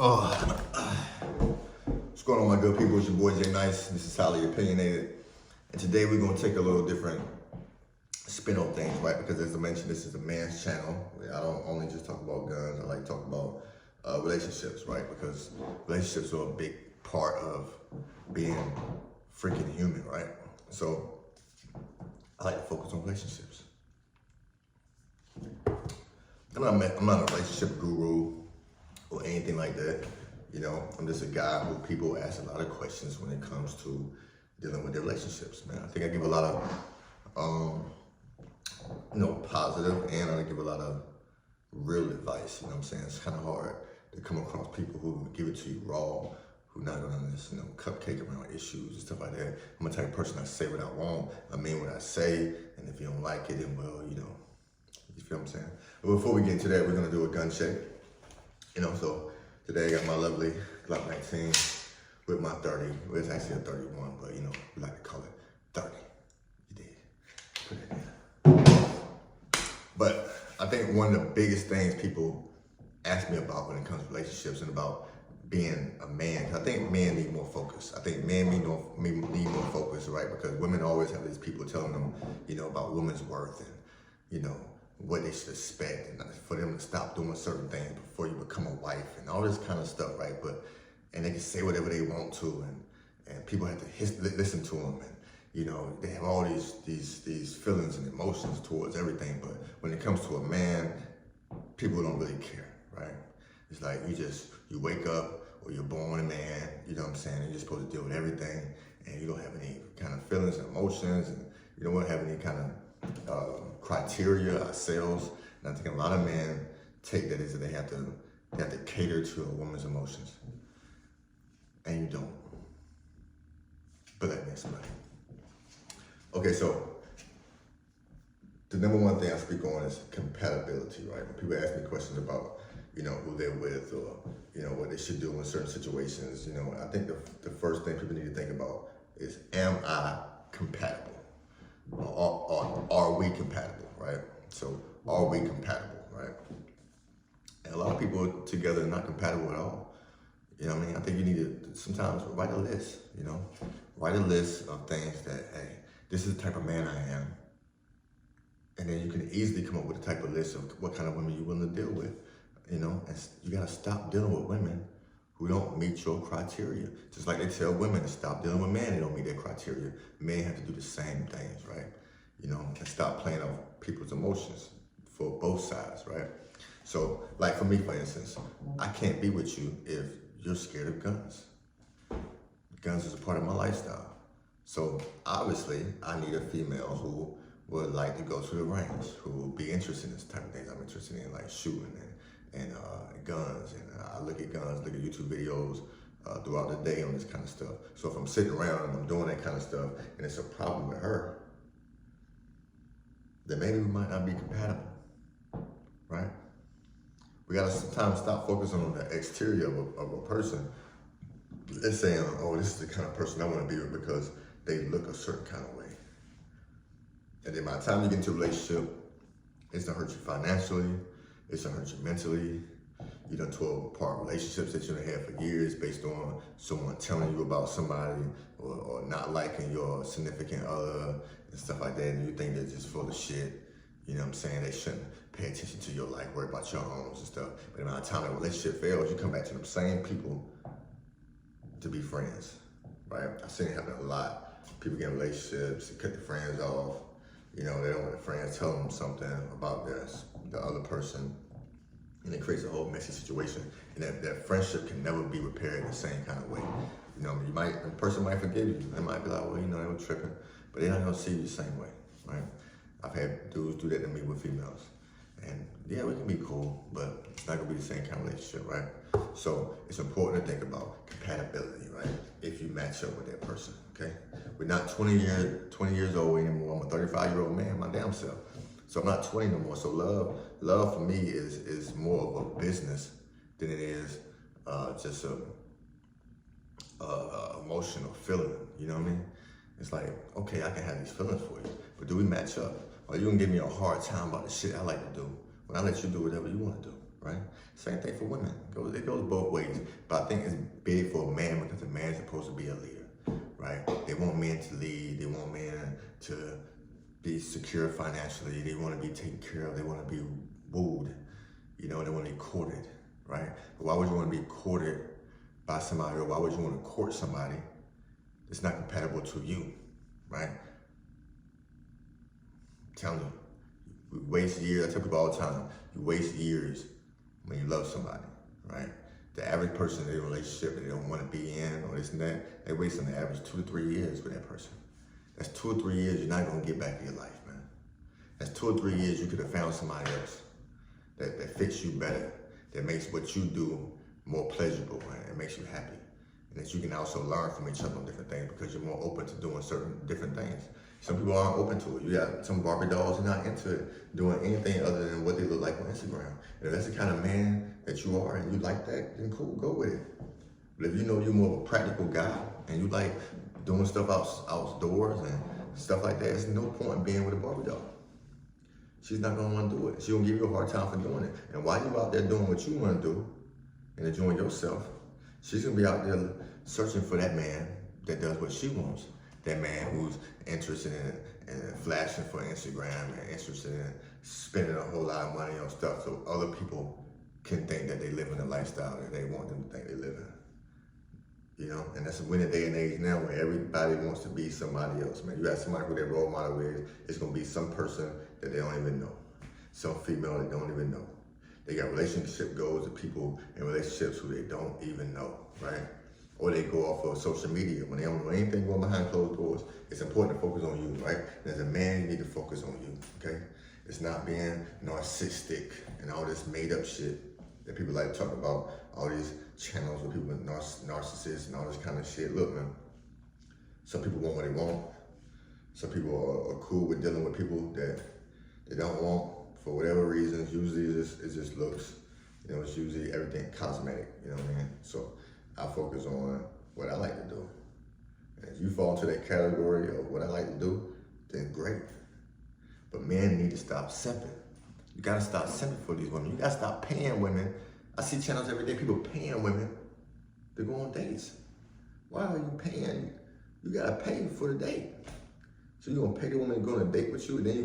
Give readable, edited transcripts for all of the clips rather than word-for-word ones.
What's going on, my good people? It's your boy Jay Nice. This is Highly Opinionated. And today we're going to take a little different spin on things, right? Because as I mentioned, this is a man's channel. I don't only just talk about guns. I like to talk about relationships, right? Because relationships are a big part of being freaking human, right? So I like to focus on relationships. I'm not a relationship guru or anything like that. You know, I'm just a guy who people ask a lot of questions when it comes to dealing with their relationships, man. I think I give a lot of, positive, and I give a lot of real advice, you know what I'm saying? It's kind of hard to come across people who give it to you raw, who not gonna just, cupcake around issues and stuff like that. I'm the type of person I say what I want, I mean what I say, and if you don't like it, then well, you feel what I'm saying? But before we get into that, we're gonna do a gun check. So today I got my lovely Glock 19 with my 30. Well, it's actually a 31, but we like to call it 30. You did. Put it in. But I think one of the biggest things people ask me about when it comes to relationships and about being a man, 'cause I think men need more focus. I think men need more focus, right? Because women always have these people telling them, about women's worth and, what they should expect, and for them to stop doing certain things before you become a wife and all this kind of stuff, right? And they can say whatever they want to, and people have to listen to them, and they have all these feelings and emotions towards everything. But when it comes to a man, people don't really care, right? It's like you wake up or you're born a man, you know what I'm saying? And you're supposed to deal with everything, and you don't have any kind of feelings and emotions, and you don't have any kind of criteria ourselves. And I think a lot of men take that as that they have to cater to a woman's emotions, and you don't. But that makes somebody. Okay, so the number one thing I speak on is compatibility, right? When people ask me questions about, who they're with, or what they should do in certain situations, I think the first thing people need to think about is, am I compatible? Or are we compatible, right? So are we compatible, right? And a lot of people together are not compatible at all. You know what I mean? I think you need to sometimes write a list, Write a list of things that, hey, this is the type of man I am. And then you can easily come up with a type of list of what kind of women you're willing to deal with, And you gotta stop dealing with women who don't meet your criteria. Just like they tell women to stop dealing with men who don't meet their criteria. Men have to do the same things, right? And stop playing on people's emotions for both sides, right? So, like for me, for instance, I can't be with you if you're scared of guns. Guns is a part of my lifestyle. So obviously, I need a female who would like to go to the range, who will be interested in this type of things I'm interested in, like shooting and guns. And I look at guns, look at YouTube videos throughout the day on this kind of stuff. So if I'm sitting around and I'm doing that kind of stuff and it's a problem with her, then maybe we might not be compatible, right? We gotta sometimes stop focusing on the exterior of a person. Let's say, oh, this is the kind of person I wanna be with because they look a certain kind of way. And then by the time you get into a relationship, it's gonna hurt you financially, it's gonna hurt you mentally. You done tore apart relationships that you done had for years based on someone telling you about somebody or not liking your significant other and stuff like that, and you think they're just full of shit. You know what I'm saying? They shouldn't pay attention to your life, worry about your homes and stuff. But by the time the relationship fails, you come back to them same people to be friends, right? I've seen it happen a lot. People get in relationships, they cut their friends off. They don't want their friends telling them something about the other person, and it creates a whole messy situation. And that friendship can never be repaired the same kind of way. The person might forgive you. They might be like, well, they were tripping, but they're not gonna see you the same way, right? I've had dudes do that to me with females. And yeah, we can be cool, but it's not gonna be the same kind of relationship, right? So it's important to think about compatibility, right? If you match up with that person, okay? We're not 20 years old anymore. I'm a 35-year-old man, my damn self. So I'm not 20 no more. So love for me is more of a business than it is just a emotional feeling, you know what I mean? It's like, okay, I can have these feelings for you, but do we match up? Or you gonna give me a hard time about the shit I like to do when I let you do whatever you wanna do, right? Same thing for women. It goes both ways. But I think it's big for a man because a man's supposed to be a leader, right? They want men to lead. They want men to be secure financially. They want to be taken care of. They want to be wooed. They want to be courted, right? But why would you want to be courted by somebody, or why would you want to court somebody that's not compatible to you, right? I'm telling you, we waste years. I tell people all the time, you waste years when you love somebody, right? The average person in a relationship that they don't want to be in or this and that, they waste on the average 2 to 3 years with that person. That's 2 or 3 years you're not going to get back in your life, man. That's 2 or 3 years you could have found somebody else that fits you better, that makes what you do more pleasurable, right? It makes you happy. And that you can also learn from each other on different things because you're more open to doing certain different things. Some people aren't open to it. You got some Barbie dolls who are not into it, doing anything other than what they look like on Instagram. And if that's the kind of man that you are and you like that, then cool, go with it. But if you know you're more of a practical guy and you like doing stuff outdoors and stuff like that, there's no point in being with a Barbie doll. She's not gonna wanna do it. She's gonna give you a hard time for doing it. And while you're out there doing what you wanna do and enjoying yourself, she's gonna be out there searching for that man that does what she wants. That man who's interested in flashing for Instagram and interested in spending a whole lot of money on stuff so other people can think that they live in a lifestyle that they want them to think they live in. And that's in a day and age now where everybody wants to be somebody else, man. You got somebody who their role model is, it's gonna be some person that they don't even know. Some female they don't even know. They got relationship goals with people in relationships who they don't even know, right? Or they go off of social media when they don't know anything going behind closed doors. It's important to focus on you, right? And as a man, you need to focus on you, okay? It's not being narcissistic and all this made up shit that people like to talk about, all these channels with people with narcissists and all this kind of shit. Look, man, some people want what they want. Some people are cool with dealing with people that they don't want for whatever reasons. Usually it just looks, it's usually everything cosmetic, you know what I mean? So I focus on what I like to do. And if you fall into that category of what I like to do, then great. But men need to stop simping. You gotta stop simping for these women. You gotta stop paying women. I see channels every day, people paying women to go on dates. Why are you paying? You gotta pay for the date. So you're gonna pay the woman to go on a date with you, and then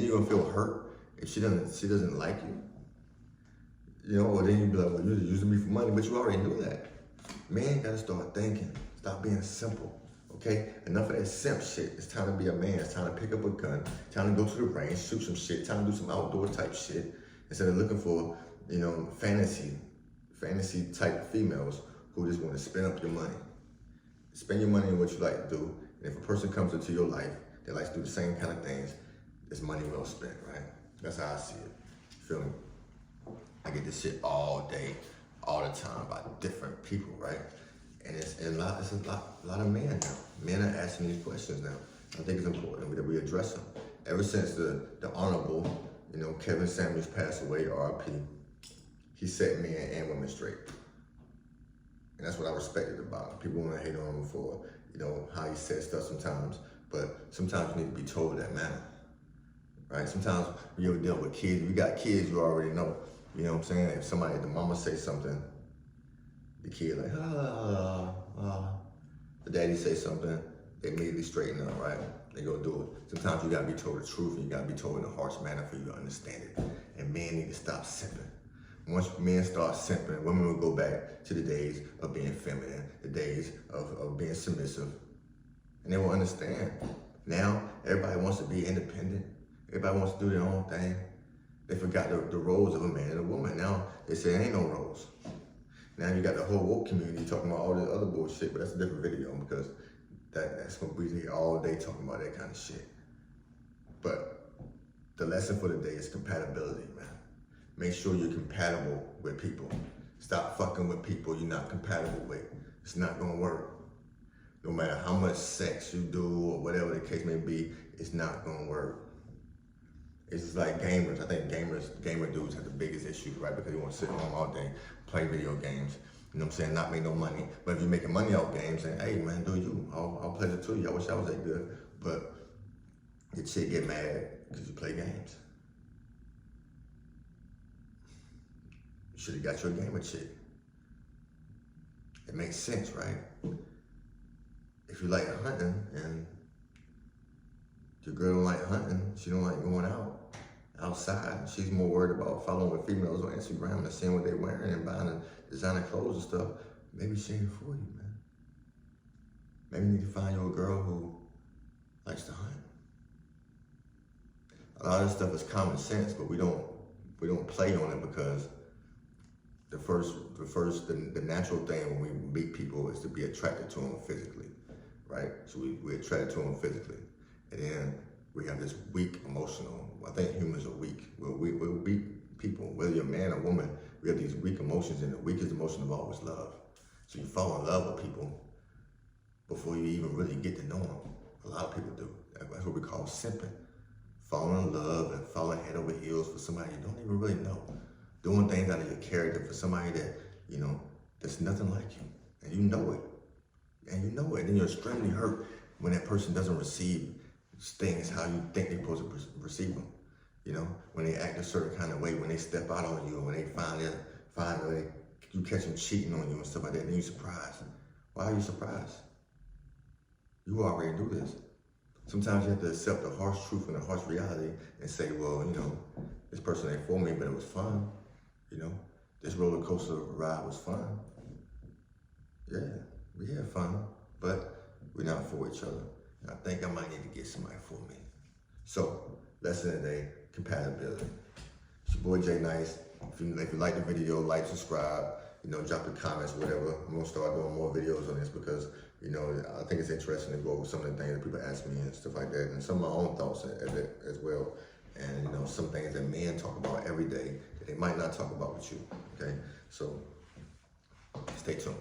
you're gonna feel hurt if she doesn't like you. Or then you be like, well, you're using me for money, but you already knew that. Man gotta start thinking. Stop being simple. Okay? Enough of that simp shit. It's time to be a man. It's time to pick up a gun. Time to go to the range, shoot some shit. Time to do some outdoor type shit. Instead of looking for, fantasy type females who just want to spend up your money. Spend your money on what you like to do. And if a person comes into your life that likes to do the same kind of things, it's money well spent, right? That's how I see it. Feel me? I get this shit all day, all the time by different people, right? And it's a lot of men now. Men are asking these questions now. I think it's important that we address them. Ever since the honorable, Kevin Samuels passed away, RIP, he set men and women straight. And that's what I respected about him. People want to hate on him for, how he said stuff sometimes, but sometimes you need to be told that manner, right? Sometimes when you ever deal with kids, you got kids, you already know. You know what I'm saying? If the mama say something, the kid like, the daddy say something, they immediately straighten up, right? They go do it. Sometimes you gotta be told the truth and you gotta be told in a harsh manner for you to understand it. And men need to stop simping. Once men start simping, women will go back to the days of being feminine, the days of being submissive. And they will understand. Now, everybody wants to be independent. Everybody wants to do their own thing. They forgot the roles of a man and a woman. Now, they say there ain't no roles. Now you got the whole woke community talking about all this other bullshit, but that's a different video because that's gonna be here all day talking about that kind of shit. But the lesson for the day is compatibility, man. Make sure you're compatible with people. Stop fucking with people you're not compatible with. It's not gonna work. No matter how much sex you do or whatever the case may be, it's not gonna work. It's just like gamers. I think gamer dudes have the biggest issue, right? Because they want to sit home all day, play video games. You know what I'm saying? Not make no money. But if you're making money off games, saying, hey man, do you? I'll pleasure to you. I wish I was that good. But your chick get mad because you play games. You should have got your gamer chick. It makes sense, right? If you like hunting and your girl don't like hunting, she don't like going outside. She's more worried about following females on Instagram and seeing what they're wearing and buying the designer clothes and stuff. Maybe she ain't for you, man. Maybe you need to find you a girl who likes to hunt. A lot of this stuff is common sense, but we don't play on it because the natural thing when we meet people is to be attracted to them physically, right? So we're attracted to them physically. And then we have this weak emotional, I think humans are weak. We're weak people, whether you're a man or woman, we have these weak emotions, and the weakest emotion of all is love. So you fall in love with people before you even really get to know them. A lot of people do. That's what we call simping. Falling in love and falling head over heels for somebody you don't even really know. Doing things out of your character for somebody that, you know, that's nothing like you. And you know it. And you know it. And then you're extremely hurt when that person doesn't receive things how you think they're supposed to receive them. You know, when they act a certain kind of way, when they step out on you, and when they finally you catch them cheating on you and stuff like that, and you're surprised. Why are you surprised? You already knew this. Sometimes you have to accept the harsh truth and the harsh reality and say, well, you know, this person ain't for me, but it was fun. You know, this roller coaster ride was fun. Yeah, we had fun, but we're not for each other. And I think I might need to get somebody for me. So, lesson of the day, compatibility. It's your boy Jay Nice. If you like the video, like, subscribe, you know, drop the comments, whatever. I'm gonna start doing more videos on this because, you know, I think it's interesting to go over some of the things that people ask me and stuff like that, and some of my own thoughts as well. And, you know, some things that men talk about every day that they might not talk about with you, okay? So, stay tuned.